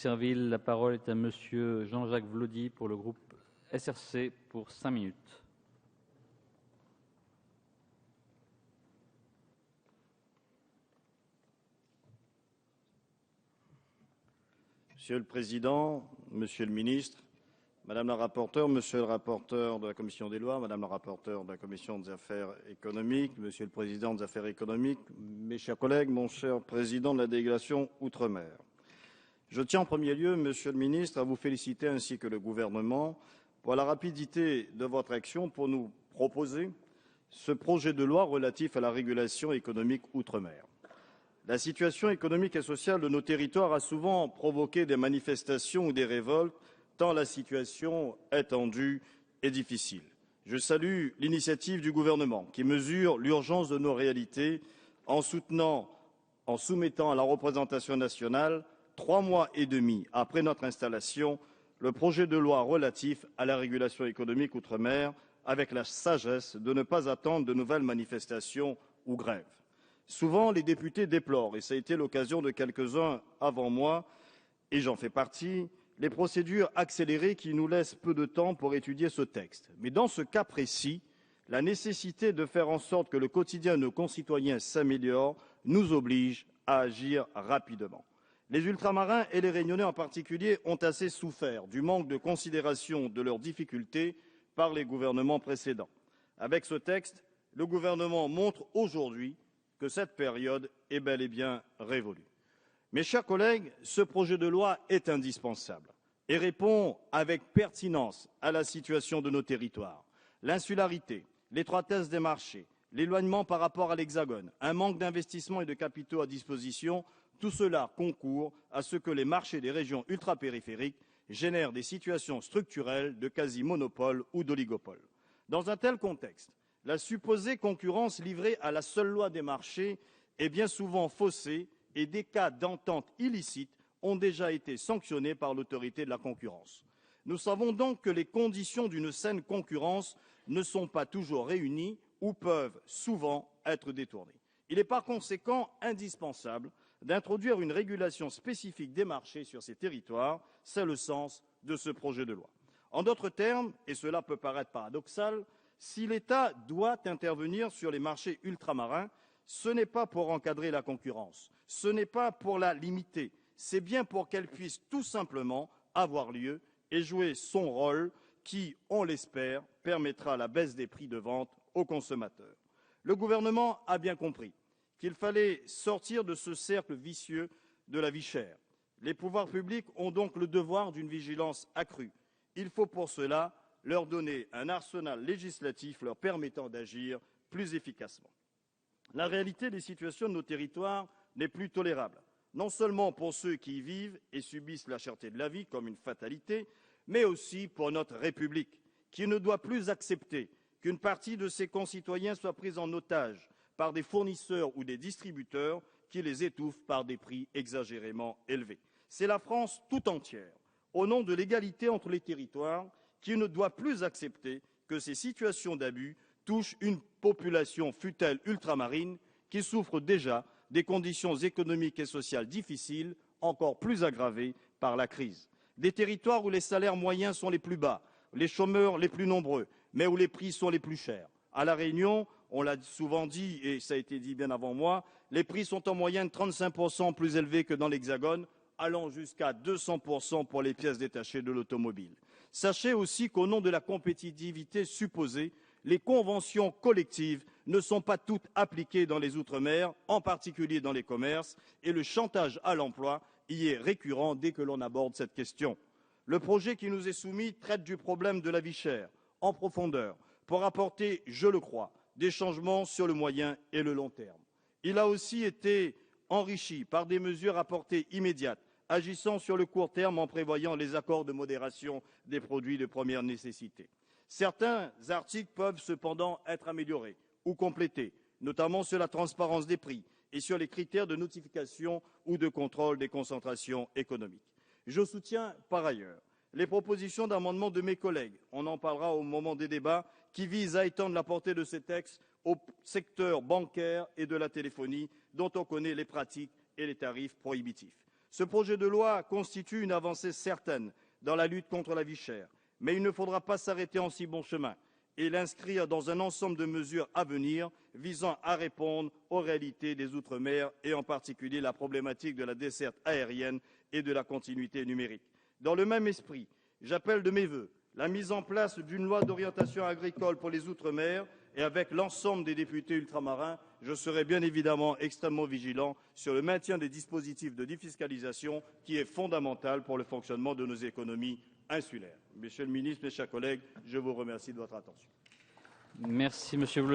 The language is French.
Serville. La parole est à Monsieur Jean-Jacques Vlody pour le groupe SRC pour 5 minutes. Monsieur le Président, Monsieur le Ministre, Madame la rapporteure, Monsieur le rapporteur de la Commission des lois, Madame la rapporteure de la Commission des affaires économiques, Monsieur le Président des affaires économiques, mes chers collègues, mon cher Président de la délégation Outre-mer. Je tiens en premier lieu, Monsieur le Ministre, à vous féliciter ainsi que le gouvernement pour la rapidité de votre action pour nous proposer ce projet de loi relatif à la régulation économique Outre-mer. La situation économique et sociale de nos territoires a souvent provoqué des manifestations ou des révoltes, tant la situation est tendue et difficile. Je salue l'initiative du gouvernement qui mesure l'urgence de nos réalités en soumettant à la représentation nationale, 3 mois et demi après notre installation, le projet de loi relatif à la régulation économique Outre-mer, avec la sagesse de ne pas attendre de nouvelles manifestations ou grèves. Souvent, les députés déplorent, et ça a été l'occasion de quelques-uns avant moi, et j'en fais partie, les procédures accélérées qui nous laissent peu de temps pour étudier ce texte. Mais dans ce cas précis, la nécessité de faire en sorte que le quotidien de nos concitoyens s'améliore nous oblige à agir rapidement. Les Ultramarins et les Réunionnais en particulier ont assez souffert du manque de considération de leurs difficultés par les gouvernements précédents. Avec ce texte, le gouvernement montre aujourd'hui que cette période est bel et bien révolue. Mes chers collègues, ce projet de loi est indispensable et répond avec pertinence à la situation de nos territoires. L'insularité, l'étroitesse des marchés, l'éloignement par rapport à l'Hexagone, un manque d'investissements et de capitaux à disposition, tout cela concourt à ce que les marchés des régions ultrapériphériques génèrent des situations structurelles de quasi-monopole ou d'oligopole. Dans un tel contexte, la supposée concurrence livrée à la seule loi des marchés est bien souvent faussée et des cas d'entente illicite ont déjà été sanctionnés par l'autorité de la concurrence. Nous savons donc que les conditions d'une saine concurrence ne sont pas toujours réunies ou peuvent souvent être détournées. Il est par conséquent indispensable d'introduire une régulation spécifique des marchés sur ces territoires. C'est le sens de ce projet de loi. En d'autres termes, et cela peut paraître paradoxal, si l'État doit intervenir sur les marchés ultramarins, ce n'est pas pour encadrer la concurrence, ce n'est pas pour la limiter, c'est bien pour qu'elle puisse tout simplement avoir lieu et jouer son rôle qui, on l'espère, permettra la baisse des prix de vente aux consommateurs. Le gouvernement a bien compris qu'il fallait sortir de ce cercle vicieux de la vie chère. Les pouvoirs publics ont donc le devoir d'une vigilance accrue. Il faut pour cela leur donner un arsenal législatif leur permettant d'agir plus efficacement. La réalité des situations de nos territoires n'est plus tolérable, non seulement pour ceux qui y vivent et subissent la cherté de la vie comme une fatalité, mais aussi pour notre République, qui ne doit plus accepter qu'une partie de ses concitoyens soit prise en otage par des fournisseurs ou des distributeurs qui les étouffent par des prix exagérément élevés. C'est la France tout entière, au nom de l'égalité entre les territoires, qui ne doit plus accepter que ces situations d'abus touchent une population, fût-elle ultramarine, qui souffre déjà des conditions économiques et sociales difficiles, encore plus aggravées par la crise. Des territoires où les salaires moyens sont les plus bas, les chômeurs les plus nombreux, mais où les prix sont les plus chers. À La Réunion, on l'a souvent dit, et ça a été dit bien avant moi, les prix sont en moyenne 35% plus élevés que dans l'Hexagone, allant jusqu'à 200% pour les pièces détachées de l'automobile. Sachez aussi qu'au nom de la compétitivité supposée, les conventions collectives ne sont pas toutes appliquées dans les Outre-mer, en particulier dans les commerces, et le chantage à l'emploi y est récurrent dès que l'on aborde cette question. Le projet qui nous est soumis traite du problème de la vie chère en profondeur pour apporter, je le crois, des changements sur le moyen et le long terme. Il a aussi été enrichi par des mesures à portée immédiate, agissant sur le court terme en prévoyant les accords de modération des produits de première nécessité. Certains articles peuvent cependant être améliorés ou complétés, notamment sur la transparence des prix et sur les critères de notification ou de contrôle des concentrations économiques. Je soutiens par ailleurs les propositions d'amendement de mes collègues, on en parlera au moment des débats, qui visent à étendre la portée de ces textes au secteur bancaire et de la téléphonie, dont on connaît les pratiques et les tarifs prohibitifs. Ce projet de loi constitue une avancée certaine dans la lutte contre la vie chère, mais il ne faudra pas s'arrêter en si bon chemin et l'inscrire dans un ensemble de mesures à venir visant à répondre aux réalités des Outre-mer et en particulier la problématique de la desserte aérienne et de la continuité numérique. Dans le même esprit, j'appelle de mes vœux la mise en place d'une loi d'orientation agricole pour les Outre-mer et avec l'ensemble des députés ultramarins, je serai bien évidemment extrêmement vigilant sur le maintien des dispositifs de défiscalisation qui est fondamental pour le fonctionnement de nos économies insulaires. Monsieur le ministre, mes chers collègues, je vous remercie de votre attention. Merci, Monsieur Vlody.